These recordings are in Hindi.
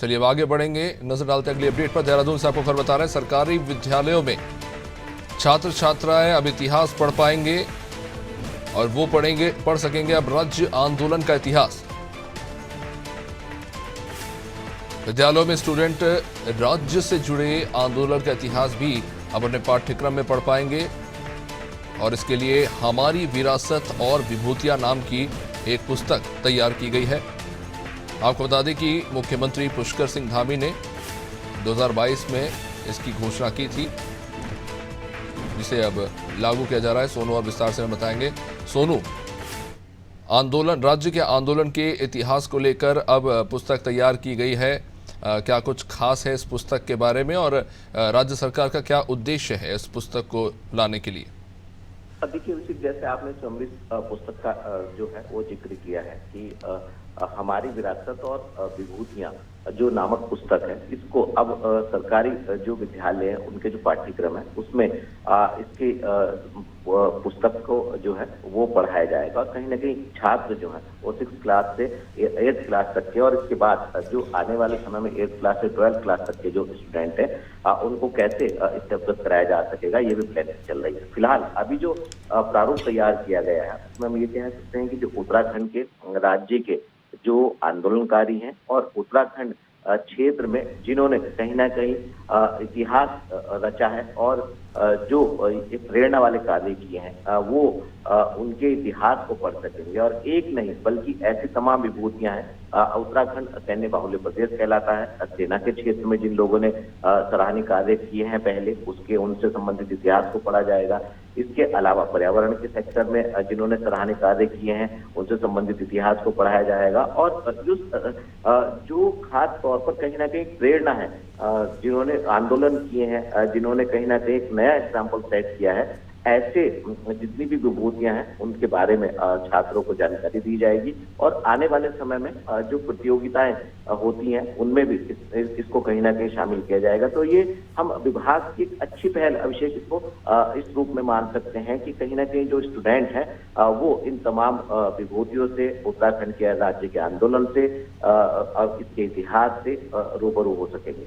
चलिए अब आगे बढ़ेंगे, नजर डालते हैं अगली अपडेट पर। देहरादून से आपको खबर बता रहे हैं, सरकारी विद्यालयों में छात्र छात्राएं अब इतिहास पढ़ पाएंगे और वो पढ़ सकेंगे अब राज्य आंदोलन का इतिहास। विद्यालयों में स्टूडेंट राज्य से जुड़े आंदोलन का इतिहास भी अब अपने पाठ्यक्रम में पढ़ पाएंगे और इसके लिए हमारी विरासत और विभूतियां नाम की एक पुस्तक तैयार की गई है। आपको बता दें कि मुख्यमंत्री पुष्कर सिंह धामी ने 2022 में इसकी घोषणा की थी, जिसे अब लागू किया जा रहा है। सोनू और विस्तार से हम बताएंगे। सोनू, आंदोलन, राज्य के आंदोलन के इतिहास को लेकर अब पुस्तक तैयार की गई है, क्या कुछ खास है इस पुस्तक के बारे में और राज्य सरकार का क्या उद्देश्य है इस पुस्तक को लाने के लिए? देखिए, उसी जैसे आपने समृद्ध पुस्तक का जो है वो जिक्र किया है कि हमारी विरासत और विभूतियां जो नामक पुस्तक है, इसको अब सरकारी जो विद्यालय है उनके जो पाठ्यक्रम है उसमें इसके पुस्तक को जो है वो पढ़ाया जाएगा। और कहीं ना कहीं छात्र जो है वो 6th क्लास से 8th क्लास तक के और इसके बाद जो आने वाले समय में 8th क्लास से 12th क्लास तक के जो स्टूडेंट है उनको कैसे इससे अवगत कराया जा सकेगा, ये भी प्लानिंग चल रही है। फिलहाल अभी जो प्रारूप तैयार किया गया है उसमें हम ये कह सकते हैं कि जो उत्तराखंड के राज्य के जो आंदोलनकारी हैं और उत्तराखंड क्षेत्र में जिन्होंने कहीं ना कहीं इतिहास रचा है और जो प्रेरणा वाले कार्य किए हैं वो उनके इतिहास को पढ़ सकेंगे। और एक नहीं बल्कि ऐसी तमाम विभूतियां हैं। उत्तराखंड सैन्य बाहुल्य प्रदेश कहलाता है। सेना के क्षेत्र में जिन लोगों ने सराहनीय कार्य किए हैं पहले, उसके उनसे संबंधित इतिहास को पढ़ा जाएगा। इसके अलावा पर्यावरण के सेक्टर में जिन्होंने सराहनीय कार्य किए हैं उनसे संबंधित इतिहास को पढ़ाया जाएगा। और जो खास तौर पर कहीं ना कहीं प्रेरणा है, जिन्होंने आंदोलन किए हैं, जिन्होंने कहीं ना कहीं एक नया एग्जाम्पल सेट किया है, ऐसे जितनी भी विभूतियां हैं उनके बारे में छात्रों को जानकारी दी जाएगी। और आने वाले समय में जो प्रतियोगिताएं होती हैं उनमें भी इसको कहीं ना कहीं शामिल किया जाएगा। तो ये हम विभाग की अच्छी पहल अभिषेक इसको इस रूप में मान सकते हैं कि कहीं ना कहीं जो स्टूडेंट हैं वो इन तमाम विभूतियों से, उत्तराखंड के राज्य के आंदोलन से और इसके इतिहास से रूबरू हो सकेंगे।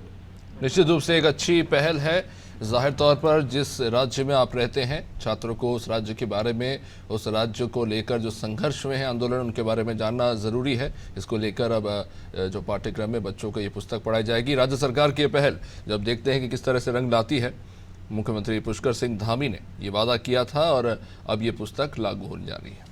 निश्चित रूप से एक अच्छी पहल है। जाहिर तौर पर जिस राज्य में आप रहते हैं, छात्रों को उस राज्य के बारे में, उस राज्य को लेकर जो संघर्ष में है आंदोलन, उनके बारे में जानना ज़रूरी है। इसको लेकर अब जो पाठ्यक्रम में बच्चों को ये पुस्तक पढ़ाई जाएगी। राज्य सरकार की ये पहल जब देखते हैं कि किस तरह से रंग लाती है, मुख्यमंत्री पुष्कर सिंह धामी ने ये वादा किया था और अब ये पुस्तक लागू होने जा रही है।